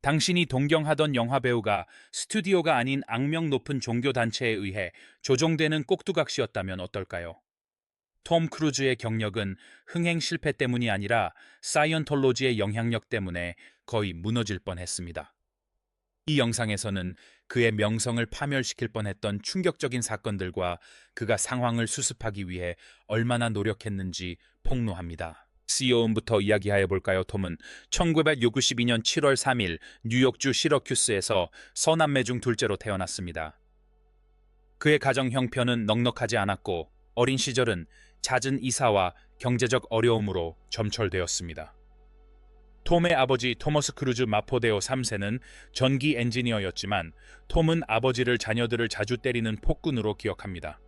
당신이 동경하던 영화배우가 스튜디오가 아닌 악명 높은 종교단체에 의해 조종되는 꼭두각시였다면 어떨까요? 톰 크루즈의 경력은 흥행 실패 때문이 아니라 사이언톨로지의 영향력 때문에 거의 무너질 뻔했습니다. 이 영상에서는 그의 명성을 파멸시킬 뻔했던 충격적인 사건들과 그가 상황을 수습하기 위해 얼마나 노력했는지 폭로합니다. CEO부터 이야기해 볼까요? 톰은 1962년 7월 3일 뉴욕주 시러큐스에서 서남매 중 둘째로 태어났습니다. 그의 가정 형편은 넉넉하지 않았고 어린 시절은 잦은 이사와 경제적 어려움으로 점철되었습니다. 톰의 아버지 토머스 크루즈 마포데오 3세는 전기 엔지니어였지만 톰은 아버지를 자녀들을 자주 때리는 폭군으로 기억합니다.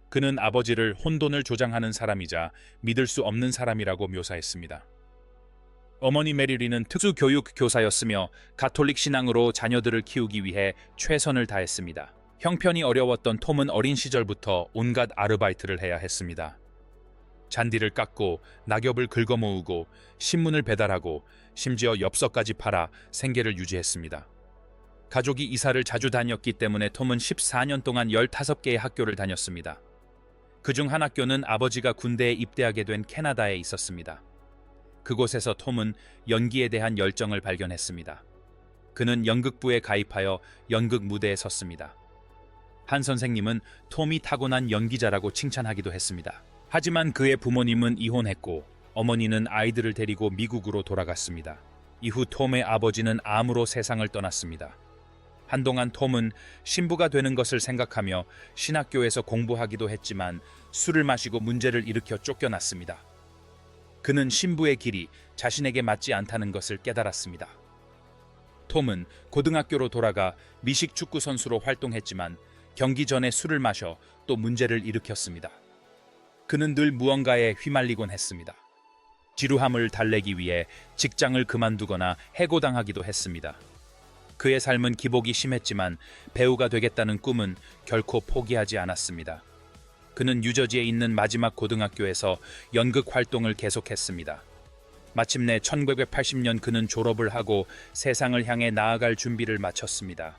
그는 아버지를 혼돈을 조장하는 사람이자 믿을 수 없는 사람이라고 묘사했습니다. 어머니 메리리는 특수교육 교사였으며 가톨릭 신앙으로 자녀들을 키우기 위해 최선을 다했습니다. 형편이 어려웠던 톰은 어린 시절부터 온갖 아르바이트를 해야 했습니다. 잔디를 깎고 낙엽을 긁어 모으고 신문을 배달하고 심지어 엽서까지 팔아 생계를 유지했습니다. 가족이 이사를 자주 다녔기 때문에 톰은 14년 동안 15개의 학교를 다녔습니다. 그중 한 학교는 아버지가 군대에 입대하게 된 캐나다에 있었습니다. 그곳에서 톰은 연기에 대한 열정을 발견했습니다. 그는 연극부에 가입하여 연극 무대에 섰습니다. 한 선생님은 톰이 타고난 연기자라고 칭찬하기도 했습니다. 하지만 그의 부모님은 이혼했고 어머니는 아이들을 데리고 미국으로 돌아갔습니다. 이후 톰의 아버지는 암으로 세상을 떠났습니다. 한동안 톰은 신부가 되는 것을 생각하며 신학교에서 공부하기도 했지만 술을 마시고 문제를 일으켜 쫓겨났습니다. 그는 신부의 길이 자신에게 맞지 않다는 것을 깨달았습니다. 톰은 고등학교로 돌아가 미식 축구 선수로 활동했지만 경기 전에 술을 마셔 또 문제를 일으켰습니다. 그는 늘 무언가에 휘말리곤 했습니다. 지루함을 달래기 위해 직장을 그만두거나 해고당하기도 했습니다. 그의 삶은 기복이 심했지만 배우가 되겠다는 꿈은 결코 포기하지 않았습니다. 그는 뉴저지에 있는 마지막 고등학교에서 연극 활동을 계속했습니다. 마침내 1980년 그는 졸업을 하고 세상을 향해 나아갈 준비를 마쳤습니다.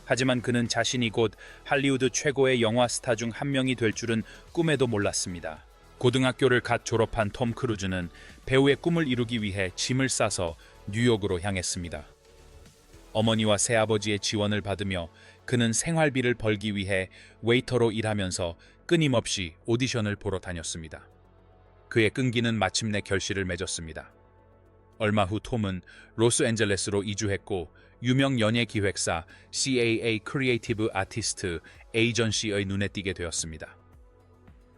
하지만 그는 자신이 곧 할리우드 최고의 영화 스타 중 한 명이 될 줄은 꿈에도 몰랐습니다. 고등학교를 갓 졸업한 톰 크루즈는 배우의 꿈을 이루기 위해 짐을 싸서 뉴욕으로 향했습니다. 어머니와 새아버지의 지원을 받으며 그는 생활비를 벌기 위해 웨이터로 일하면서 끊임없이 오디션을 보러 다녔습니다. 그의 끈기는 마침내 결실을 맺었습니다. 얼마 후 톰은 로스앤젤레스로 이주했고 유명 연예 기획사 CAA 크리에이티브 아티스트 에이전시의 눈에 띄게 되었습니다.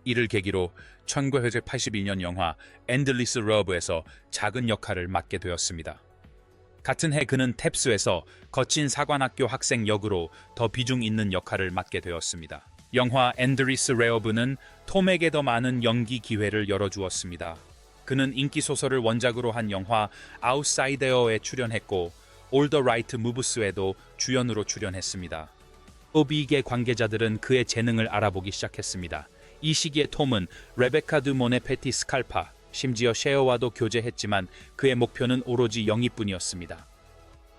이를 계기로 1981년 영화 엔들리스 러브에서 작은 역할을 맡게 되었습니다. 같은 해 그는 탭스에서 거친 사관학교 학생 역으로 더 비중 있는 역할을 맡게 되었습니다. 영화 엔드리스 레어브는 톰에게 더 많은 연기 기회를 열어주었습니다. 그는 인기 소설을 원작으로 한 영화 아웃사이더에 출연했고 올 더 라이트 무브스에도 주연으로 출연했습니다. 소비계 관계자들은 그의 재능을 알아보기 시작했습니다. 이 시기에 톰은 레베카 드 모네 페티 스칼파, 심지어 셰어와도 교제했지만 그의 목표는 오로지 영입뿐이었습니다.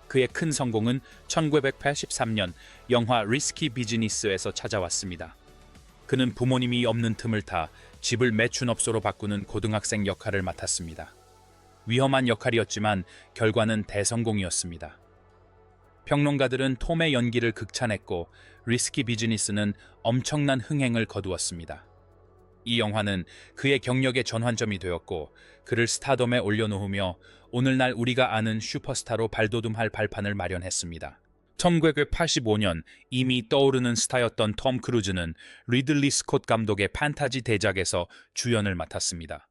그의 큰 성공은 1983년 영화 리스키 비즈니스에서 찾아왔습니다. 그는 부모님이 없는 틈을 타 집을 매춘업소로 바꾸는 고등학생 역할을 맡았습니다. 위험한 역할이었지만 결과는 대성공이었습니다. 평론가들은 톰의 연기를 극찬했고 리스키 비즈니스는 엄청난 흥행을 거두었습니다. 이 영화는 그의 경력의 전환점이 되었고 그를 스타덤에 올려놓으며 오늘날 우리가 아는 슈퍼스타로 발돋움할 발판을 마련했습니다. 1985년 이미 떠오르는 스타였던 톰 크루즈는 리들리 스콧 감독의 판타지 대작에서 주연을 맡았습니다.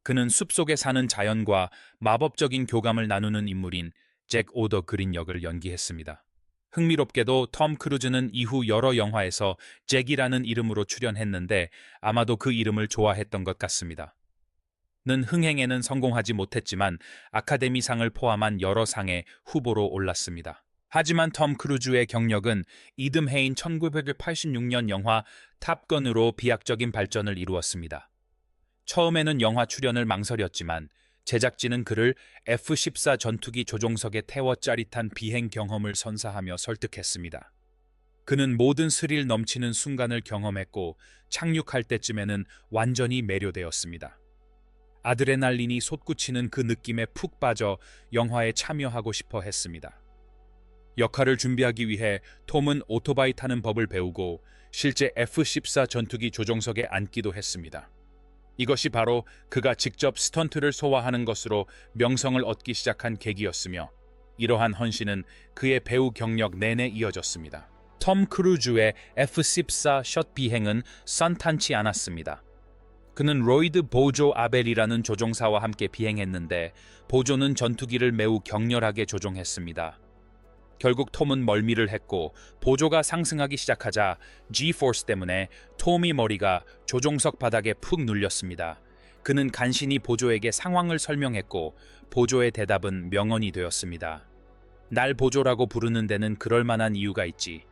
그는 숲속에 사는 자연과 마법적인 교감을 나누는 인물인 잭 오더 그린 역을 연기했습니다. 흥미롭게도 톰 크루즈는 이후 여러 영화에서 잭이라는 이름으로 출연했는데 아마도 그 이름을 좋아했던 것 같습니다. 는 흥행에는 성공하지 못했지만 아카데미상을 포함한 여러 상의 후보로 올랐습니다. 하지만 톰 크루즈의 경력은 이듬해인 1986년 영화 탑건으로 비약적인 발전을 이루었습니다. 처음에는 영화 출연을 망설였지만 제작진은 그를 F-14 전투기 조종석에 태워 짜릿한 비행 경험을 선사하며 설득했습니다. 그는 모든 스릴 넘치는 순간을 경험했고 착륙할 때쯤에는 완전히 매료되었습니다. 아드레날린이 솟구치는 그 느낌에 푹 빠져 영화에 참여하고 싶어 했습니다. 역할을 준비하기 위해 톰은 오토바이 타는 법을 배우고 실제 F-14 전투기 조종석에 앉기도 했습니다. 이것이 바로 그가 직접 스턴트를 소화하는 것으로 명성을 얻기 시작한 계기였으며 이러한 헌신은 그의 배우 경력 내내 이어졌습니다. 톰 크루즈의 F-14 숏 비행은 순탄치 않았습니다. 그는 로이드 보조 아벨이라는 조종사와 함께 비행했는데 보조는 전투기를 매우 격렬하게 조종했습니다. 결국 톰은 멀미를 했고 보조가 상승하기 시작하자 G-포스 때문에 톰의 머리가 조종석 바닥에 푹 눌렸습니다. 그는 간신히 보조에게 상황을 설명했고 보조의 대답은 명언이 되었습니다. 날 보조라고 부르는 데는 그럴 만한 이유가 있지.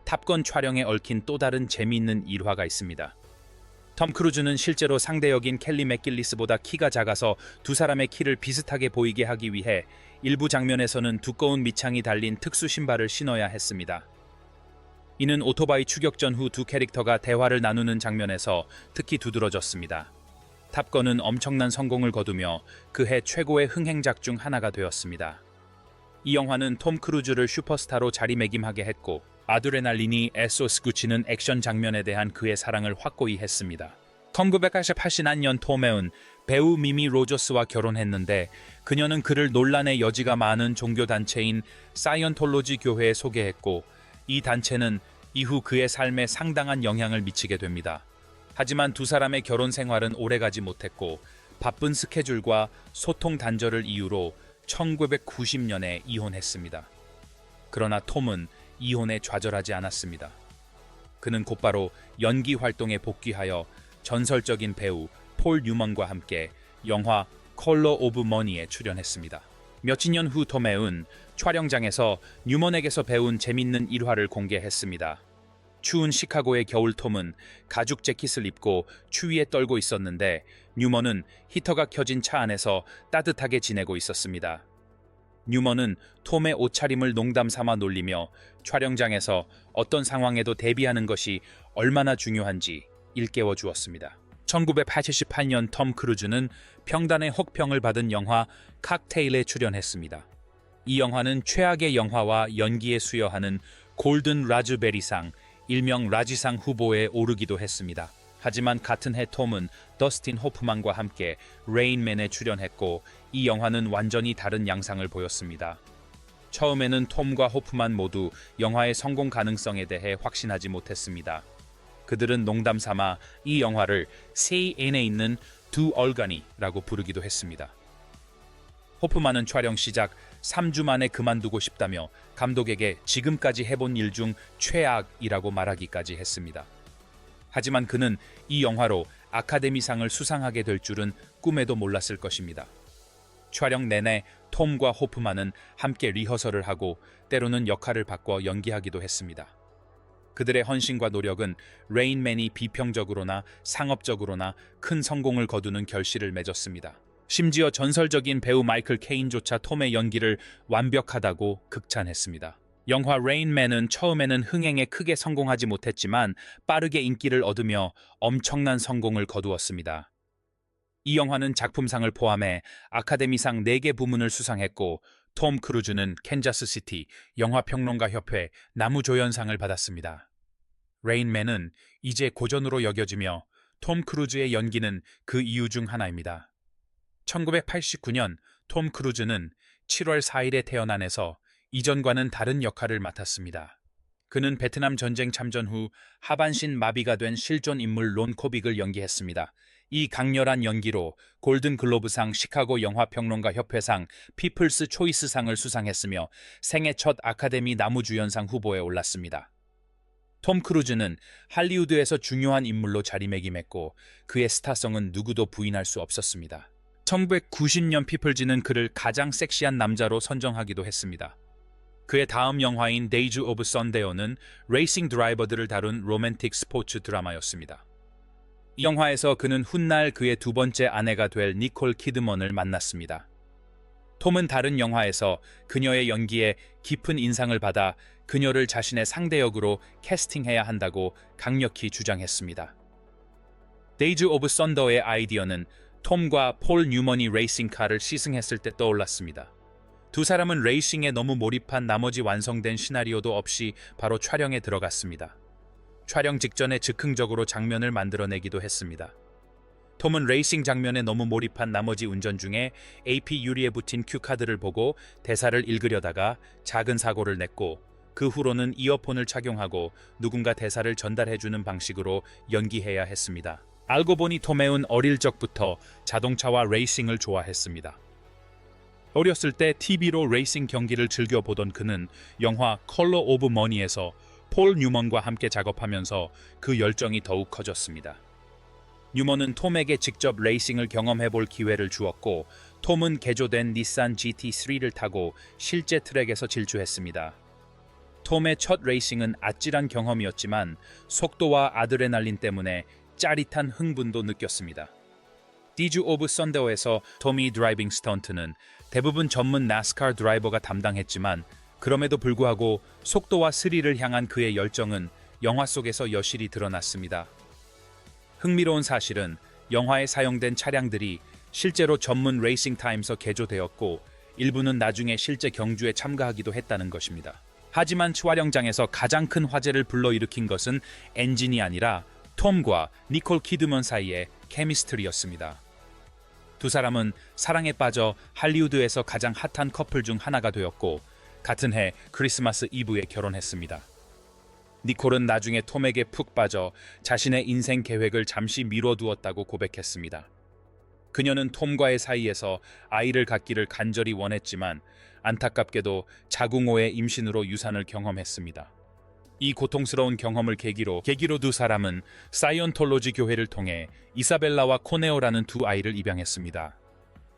탑건 촬영에 얽힌 또 다른 재미있는 일화가 있습니다. 톰 크루즈는 실제로 상대 역인 켈리 맥길리스보다 키가 작아서 두 사람의 키를 비슷하게 보이게 하기 위해 일부 장면에서는 두꺼운 밑창이 달린 특수 신발을 신어야 했습니다. 이는 오토바이 추격전 후 두 캐릭터가 대화를 나누는 장면에서 특히 두드러졌습니다. 탑건은 엄청난 성공을 거두며 그해 최고의 흥행작 중 하나가 되었습니다. 이 영화는 톰 크루즈를 슈퍼스타로 자리매김하게 했고 아드레날린이 애솟구치는 액션 장면에 대한 그의 사랑을 확고히 했습니다. 1988년 톰은 배우 미미 로저스와 결혼했는데 그녀는 그를 논란의 여지가 많은 종교단체인 사이언톨로지 교회에 소개했고 이 단체는 이후 그의 삶에 상당한 영향을 미치게 됩니다. 하지만 두 사람의 결혼 생활은 오래가지 못했고 바쁜 스케줄과 소통 단절을 이유로 1990년에 이혼했습니다. 그러나 톰은 이혼에 좌절하지 않았습니다. 그는 곧바로 연기 활동에 복귀하여 전설적인 배우 폴 뉴먼과 함께 영화 컬러 오브 머니에 출연했습니다. 몇십 년 후 톰은 촬영장에서 뉴먼에게서 배운 재밌는 일화를 공개했습니다. 추운 시카고의 겨울 톰은 가죽 재킷을 입고 추위에 떨고 있었는데 뉴먼은 히터가 켜진 차 안에서 따뜻하게 지내고 있었습니다. 뉴먼은 톰의 옷차림을 농담 삼아 놀리며 촬영장에서 어떤 상황에도 대비하는 것이 얼마나 중요한지 일깨워 주었습니다. 1988년 톰 크루즈는 평단의 혹평을 받은 영화 칵테일에 출연했습니다. 이 영화는 최악의 영화와 연기에 수여하는 골든 라즈베리상, 일명 라지상 후보에 오르기도 했습니다. 하지만 같은 해 톰은 더스틴 호프만과 함께 레인맨에 출연했고 이 영화는 완전히 다른 양상을 보였습니다. 처음에는 톰과 호프만 모두 영화의 성공 가능성에 대해 확신하지 못했습니다. 그들은 농담 삼아 이 영화를 새 앤에 있는 두 얼간이라고 부르기도 했습니다. 호프만은 촬영 시작 3주 만에 그만두고 싶다며 감독에게 지금까지 해본 일 중 최악이라고 말하기까지 했습니다. 하지만 그는 이 영화로 아카데미상을 수상하게 될 줄은 꿈에도 몰랐을 것입니다. 촬영 내내 톰과 호프만은 함께 리허설을 하고 때로는 역할을 바꿔 연기하기도 했습니다. 그들의 헌신과 노력은 레인맨이 비평적으로나 상업적으로나 큰 성공을 거두는 결실을 맺었습니다. 심지어 전설적인 배우 마이클 케인조차 톰의 연기를 완벽하다고 극찬했습니다. 영화 레인맨은 처음에는 흥행에 크게 성공하지 못했지만 빠르게 인기를 얻으며 엄청난 성공을 거두었습니다. 이 영화는 작품상을 포함해 아카데미상 4개 부문을 수상했고 톰 크루즈는 캔자스시티 영화평론가협회 나무조연상을 받았습니다. 레인맨은 이제 고전으로 여겨지며 톰 크루즈의 연기는 그 이유 중 하나입니다. 1989년 톰 크루즈는 7월 4일에 태어난에서 이전과는 다른 역할을 맡았습니다. 그는 베트남 전쟁 참전 후 하반신 마비가 된 실존 인물 론 코빅을 연기했습니다. 이 강렬한 연기로 골든 글로브상, 시카고 영화평론가 협회상, 피플스 초이스상을 수상했으며 생애 첫 아카데미 나무주연상 후보에 올랐습니다. 톰 크루즈는 할리우드에서 중요한 인물로 자리매김했고 그의 스타성은 누구도 부인할 수 없었습니다. 1990년 피플즈는 그를 가장 섹시한 남자로 선정하기도 했습니다. 그의 다음 영화인 데이즈 오브 선데어는 레이싱 드라이버들을 다룬 로맨틱 스포츠 드라마였습니다. 이 영화에서 그는 훗날 그의 두 번째 아내가 될 니콜 키드먼을 만났습니다. 톰은 다른 영화에서 그녀의 연기에 깊은 인상을 받아 그녀를 자신의 상대 역으로 캐스팅해야 한다고 강력히 주장했습니다. 데이즈 오브 썬더의 아이디어는 톰과 폴 뉴먼이 레이싱카를 시승했을 때 떠올랐습니다. 두 사람은 레이싱에 너무 몰입한 나머지 완성된 시나리오도 없이 바로 촬영에 들어갔습니다. 촬영 직전에 즉흥적으로 장면을 만들어내기도 했습니다. 톰은 레이싱 장면에 너무 몰입한 나머지 운전 중에 AP 유리에 붙인 큐카드를 보고 대사를 읽으려다가 작은 사고를 냈고, 그 후로는 이어폰을 착용하고 누군가 대사를 전달해주는 방식으로 연기해야 했습니다. 알고 보니 톰은 어릴 적부터 자동차와 레이싱을 좋아했습니다. 어렸을 때 TV로 레이싱 경기를 즐겨보던 그는 영화 컬러 오브 머니에서 폴 뉴먼과 함께 작업하면서 그 열정이 더욱 커졌습니다. 뉴먼은 톰에게 직접 레이싱을 경험해볼 기회를 주었고, 톰은 개조된 닛산 GT3를 타고 실제 트랙에서 질주했습니다. 톰의 첫 레이싱은 아찔한 경험이었지만 속도와 아드레날린 때문에 짜릿한 흥분도 느꼈습니다. 디즈 오브 썬더에서 톰이 드라이빙 스턴트는 대부분 전문 나스카 드라이버가 담당했지만, 그럼에도 불구하고 속도와 스릴을 향한 그의 열정은 영화 속에서 여실히 드러났습니다. 흥미로운 사실은 영화에 사용된 차량들이 실제로 전문 레이싱 타임서 개조되었고, 일부는 나중에 실제 경주에 참가하기도 했다는 것입니다. 하지만 촬영장에서 가장 큰 화제를 불러일으킨 것은 엔진이 아니라 톰과 니콜 키드먼 사이의 케미스트리였습니다. 두 사람은 사랑에 빠져 할리우드에서 가장 핫한 커플 중 하나가 되었고, 같은 해 크리스마스 이브에 결혼했습니다. 니콜은 나중에 톰에게 푹 빠져 자신의 인생 계획을 잠시 미뤄두었다고 고백했습니다. 그녀는 톰과의 사이에서 아이를 갖기를 간절히 원했지만 안타깝게도 자궁호의 임신으로 유산을 경험했습니다. 이 고통스러운 경험을 계기로 두 사람은 사이언톨로지 교회를 통해 이사벨라와 코네오라는 두 아이를 입양했습니다.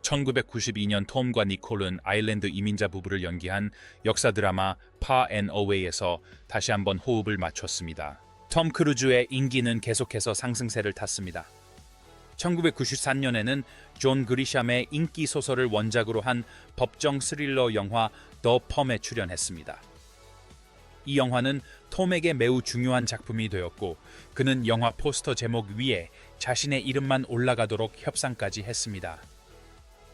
1992년 톰과 니콜은 아일랜드 이민자 부부를 연기한 역사 드라마 파 앤 어웨이에서 다시 한번 호흡을 맞췄습니다. 톰 크루즈의 인기는 계속해서 상승세를 탔습니다. 1993년에는 존 그리샴의 인기 소설을 원작으로 한 법정 스릴러 영화 더 펌에 출연했습니다. 이 영화는 톰에게 매우 중요한 작품이 되었고, 그는 영화 포스터 제목 위에 자신의 이름만 올라가도록 협상까지 했습니다.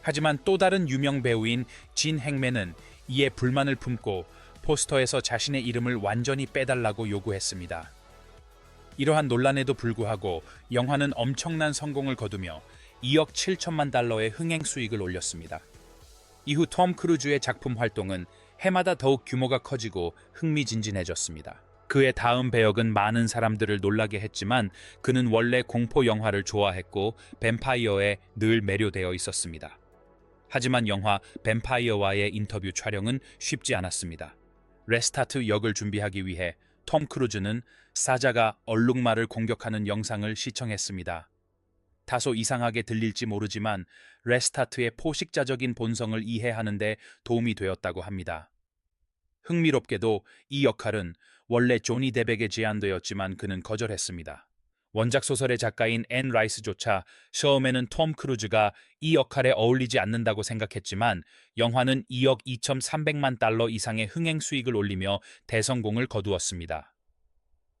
하지만 또 다른 유명 배우인 진 행맨은 이에 불만을 품고 포스터에서 자신의 이름을 완전히 빼달라고 요구했습니다. 이러한 논란에도 불구하고 영화는 엄청난 성공을 거두며 2억 7천만 달러의 흥행 수익을 올렸습니다. 이후 톰 크루즈의 작품 활동은 해마다 더욱 규모가 커지고 흥미진진해졌습니다. 그의 다음 배역은 많은 사람들을 놀라게 했지만, 그는 원래 공포 영화를 좋아했고 뱀파이어에 늘 매료되어 있었습니다. 하지만 영화 뱀파이어와의 인터뷰 촬영은 쉽지 않았습니다. 레스타트 역을 준비하기 위해 톰 크루즈는 사자가 얼룩말을 공격하는 영상을 시청했습니다. 다소 이상하게 들릴지 모르지만 레스타트의 포식자적인 본성을 이해하는 데 도움이 되었다고 합니다. 흥미롭게도 이 역할은 원래 조니 데백에 제안되었지만 그는 거절했습니다. 원작 소설의 작가인 앤 라이스조차 처음에는 톰 크루즈가 이 역할에 어울리지 않는다고 생각했지만, 영화는 2억 2,300만 달러 이상의 흥행 수익을 올리며 대성공을 거두었습니다.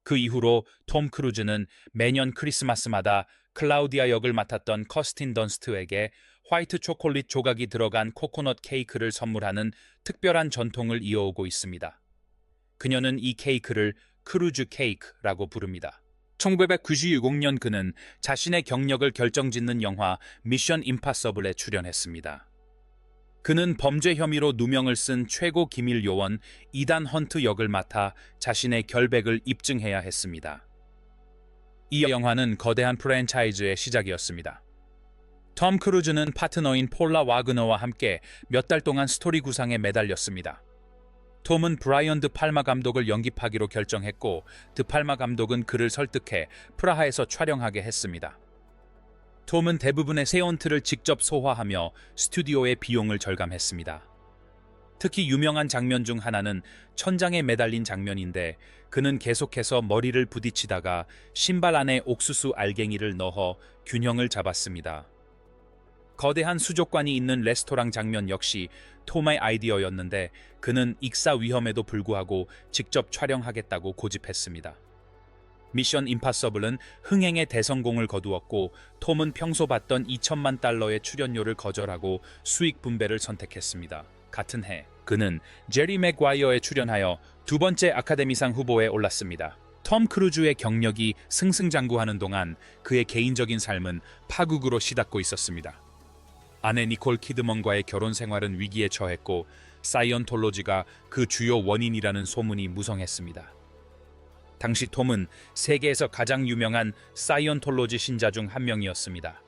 그 이후로 톰 크루즈는 매년 크리스마스마다 클라우디아 역을 맡았던 커스틴 던스트에게 화이트 초콜릿 조각이 들어간 코코넛 케이크를 선물하는 특별한 전통을 이어오고 있습니다. 그녀는 이 케이크를 크루즈 케이크라고 부릅니다. 1996년 그는 자신의 경력을 결정짓는 영화 미션 임파서블에 출연했습니다. 그는 범죄 혐의로 누명을 쓴 최고 기밀 요원 이단 헌트 역을 맡아 자신의 결백을 입증해야 했습니다. 이 영화는 거대한 프랜차이즈의 시작이었습니다. 톰 크루즈는 파트너인 폴라 와그너와 함께 몇 달 동안 스토리 구상에 매달렸습니다. 톰은 브라이언 드 팔마 감독을 영입하기로 결정했고, 드 팔마 감독은 그를 설득해 프라하에서 촬영하게 했습니다. 톰은 대부분의 세온트를 직접 소화하며 스튜디오의 비용을 절감했습니다. 특히 유명한 장면 중 하나는 천장에 매달린 장면인데 그는 계속해서 머리를 부딪히다가 신발 안에 옥수수 알갱이를 넣어 균형을 잡았습니다. 거대한 수족관이 있는 레스토랑 장면 역시 톰의 아이디어였는데 그는 익사 위험에도 불구하고 직접 촬영하겠다고 고집했습니다. 미션 임파서블은 흥행의 대성공을 거두었고 톰은 평소 받던 $2,000만 출연료를 거절하고 수익 분배를 선택했습니다. 같은 해 그는 제리 맥과이어에 출연하여 두 번째 아카데미상 후보에 올랐습니다. 톰 크루즈의 경력이 승승장구하는 동안 그의 개인적인 삶은 파국으로 시닫고 있었습니다. 아내 니콜 키드먼과의 결혼 생활은 위기에 처했고 사이언톨로지가 그 주요 원인이라는 소문이 무성했습니다. 당시 톰은 세계에서 가장 유명한 사이언톨로지 신자 중 한 명이었습니다.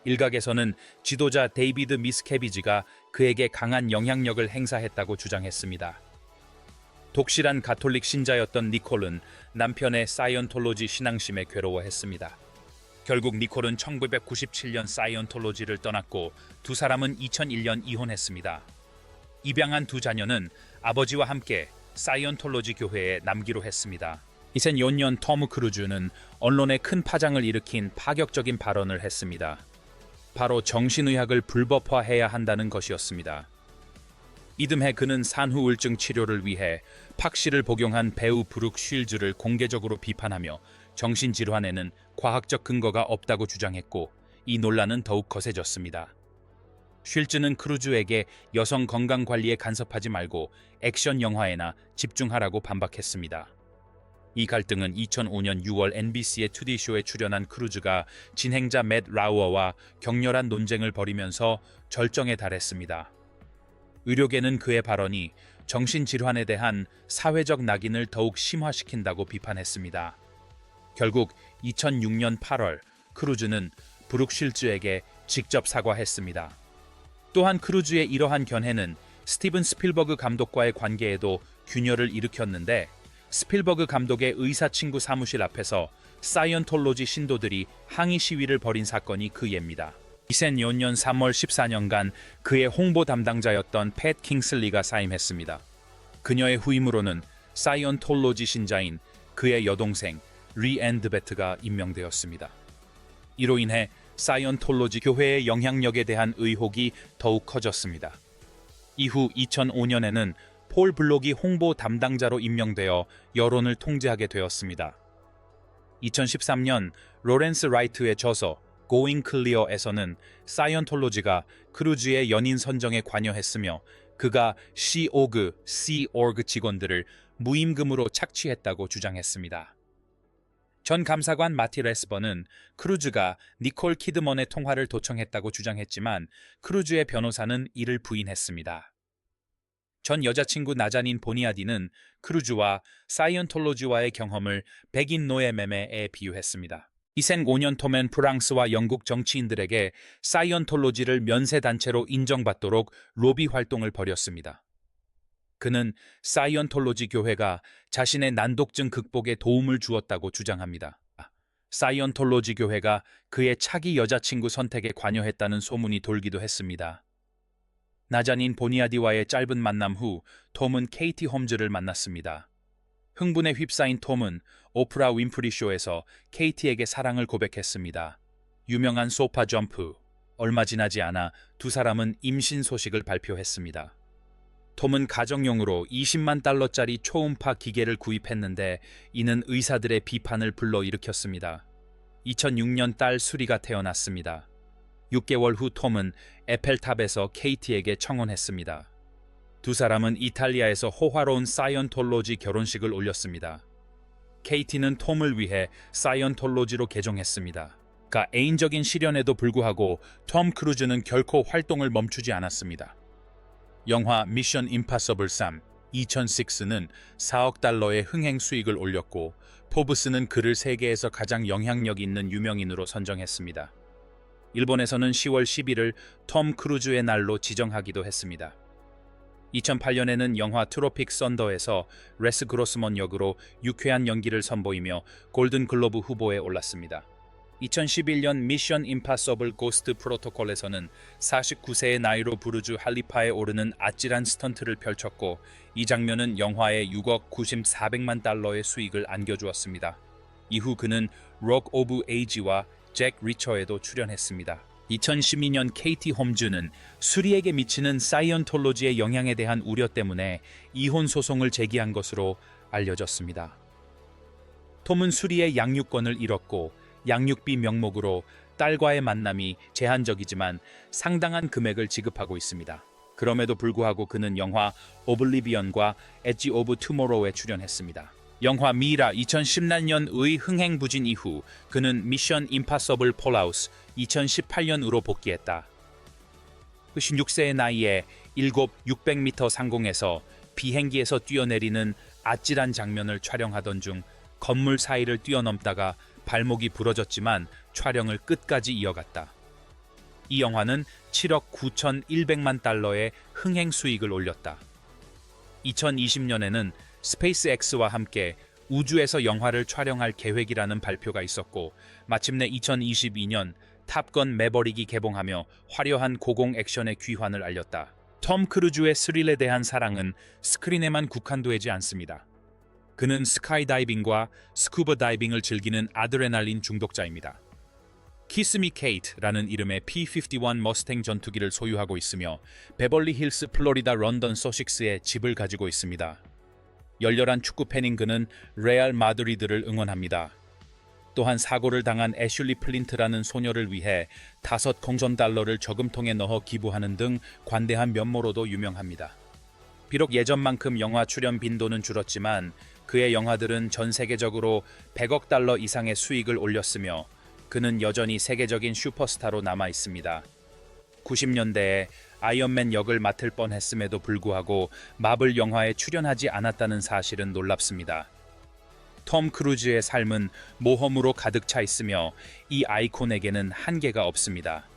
일각에서는 지도자 데이비드 미스캐비지가 그에게 강한 영향력을 행사했다고 주장했습니다. 독실한 가톨릭 신자였던 니콜은 남편의 사이언톨로지 신앙심에 괴로워했습니다. 결국 니콜은 1997년 사이언톨로지를 떠났고 두 사람은 2001년 이혼했습니다. 입양한 두 자녀는 아버지와 함께 사이언톨로지 교회에 남기로 했습니다. 2004년 톰 크루즈는 언론에 큰 파장을 일으킨 파격적인 발언을 했습니다. 바로 정신의학을 불법화해야 한다는 것이었습니다. 이듬해 그는 산후우울증 치료를 위해 팍시를 복용한 배우 브룩 쉴즈를 공개적으로 비판하며 정신질환에는 과학적 근거가 없다고 주장했고 이 논란은 더욱 거세졌습니다. 쉴즈는 크루즈에게 여성 건강 관리에 간섭하지 말고 액션 영화에나 집중하라고 반박했습니다. 이 갈등은 2005년 6월 NBC의 투디쇼에 출연한 크루즈가 진행자 맷 라우어와 격렬한 논쟁을 벌이면서 절정에 달했습니다. 의료계는 그의 발언이 정신질환에 대한 사회적 낙인을 더욱 심화시킨다고 비판했습니다. 결국 2006년 8월 크루즈는 브룩 쉴즈에게 직접 사과했습니다. 또한 크루즈의 이러한 견해는 스티븐 스필버그 감독과의 관계에도 균열을 일으켰는데 스필버그 감독의 의사친구 사무실 앞에서 사이언톨로지 신도들이 항의 시위를 벌인 사건이 그 예입니다. 2004년 3월 14년간 그의 홍보 담당자였던 팻 킹슬리가 사임했습니다. 그녀의 후임으로는 사이언톨로지 신자인 그의 여동생 리 앤 드베트가 임명되었습니다. 이로 인해 사이언톨로지 교회의 영향력에 대한 의혹이 더욱 커졌습니다. 이후 2005년에는 폴 블록이 홍보 담당자로 임명되어 여론을 통제하게 되었습니다. 2013년 로렌스 라이트의 저서 Going Clear에서는 사이언톨로지가 크루즈의 연인 선정에 관여했으며 그가 Sea Org 직원들을 무임금으로 착취했다고 주장했습니다. 전 감사관 마티 레스버는 크루즈가 니콜 키드먼의 통화를 도청했다고 주장했지만 크루즈의 변호사는 이를 부인했습니다. 전 여자친구 나자닌 보니아디는 크루즈와 사이언톨로지와의 경험을 백인 노예 매매에 비유했습니다. 2005년 톰은 프랑스와 영국 정치인들에게 사이언톨로지를 면세단체로 인정받도록 로비 활동을 벌였습니다. 그는 사이언톨로지 교회가 자신의 난독증 극복에 도움을 주었다고 주장합니다. 사이언톨로지 교회가 그의 차기 여자친구 선택에 관여했다는 소문이 돌기도 했습니다. 나자닌 보니아디와의 짧은 만남 후 톰은 케이티 홈즈를 만났습니다. 흥분에 휩싸인 톰은 오프라 윈프리 쇼에서 케이티에게 사랑을 고백했습니다. 유명한 소파 점프. 얼마 지나지 않아 두 사람은 임신 소식을 발표했습니다. 톰은 가정용으로 $200,000짜리 초음파 기계를 구입했는데 이는 의사들의 비판을 불러일으켰습니다. 2006년 딸 수리가 태어났습니다. 6개월 후 톰은 에펠탑에서 케이티에게 청혼했습니다. 두 사람은 이탈리아에서 호화로운 사이언톨로지 결혼식을 올렸습니다. 케이티는 톰을 위해 사이언톨로지로 개종했습니다. 그가 애인적인 시련에도 불구하고 톰 크루즈는 결코 활동을 멈추지 않았습니다. 영화 미션 임파서블 3 2006는 $4억 흥행 수익을 올렸고 포브스는 그를 세계에서 가장 영향력 있는 유명인으로 선정했습니다. 일본에서는 10월 11일 톰 크루즈의 날로 지정하기도 했습니다. 2008년에는 영화 트로픽 썬더에서 레스 그로스먼 역으로 유쾌한 연기를 선보이며 골든 글로브 후보에 올랐습니다. 2011년 미션 임파서블 고스트 프로토콜에서는 49세의 나이로 부르주 할리파에 오르는 아찔한 스턴트를 펼쳤고 이 장면은 영화에 6억 9400만 달러의 수익을 안겨주었습니다. 이후 그는 록 오브 에이지와 잭 리처에도 출연했습니다. 2012년 케이티 홈즈는 수리에게 미치는 사이언톨로지의 영향에 대한 우려 때문에 이혼 소송을 제기한 것으로 알려졌습니다. 톰은 수리의 양육권을 잃었고 양육비 명목으로 딸과의 만남이 제한적이지만 상당한 금액을 지급하고 있습니다. 그럼에도 불구하고 그는 영화 오블리비언과 엣지 오브 투모로우에 출연했습니다. 영화 미라 2010년의 흥행부진 이후 그는 미션 임파서블 폴아웃 2018년으로 복귀했다. 96세의 나이에 600m 상공에서 비행기에서 뛰어내리는 아찔한 장면을 촬영하던 중 건물 사이를 뛰어넘다가 발목이 부러졌지만 촬영을 끝까지 이어갔다. 이 영화는 7억 9,100만 달러의 흥행 수익을 올렸다. 2020년에는 스페이스X와 함께 우주에서 영화를 촬영할 계획이라는 발표가 있었고 마침내 2022년 탑건 매버릭이 개봉하며 화려한 고공 액션의 귀환을 알렸다. 톰 크루즈의 스릴에 대한 사랑은 스크린에만 국한되지 않습니다. 그는 스카이다이빙과 스쿠버 다이빙을 즐기는 아드레날린 중독자입니다. 키스 미 케이트라는 이름의 P-51 머스탱 전투기를 소유하고 있으며 베벌리 힐스 플로리다 런던 소식스에 집을 가지고 있습니다. 열렬한 축구 팬인 그는 레알 마드리드를 응원합니다. 또한 사고를 당한 애슐리 플린트라는 소녀를 위해 5,000,000달러를 저금통에 넣어 기부하는 등 관대한 면모로도 유명합니다. 비록 예전만큼 영화 출연 빈도는 줄었지만 그의 영화들은 전 세계적으로 100억 달러 이상의 수익을 올렸으며 그는 여전히 세계적인 슈퍼스타로 남아 있습니다. 90년대에 아이언맨 역을 맡을 뻔했음에도 불구하고 마블 영화에 출연하지 않았다는 사실은 놀랍습니다. 톰 크루즈의 삶은 모험으로 가득 차 있으며 이 아이콘에게는 한계가 없습니다.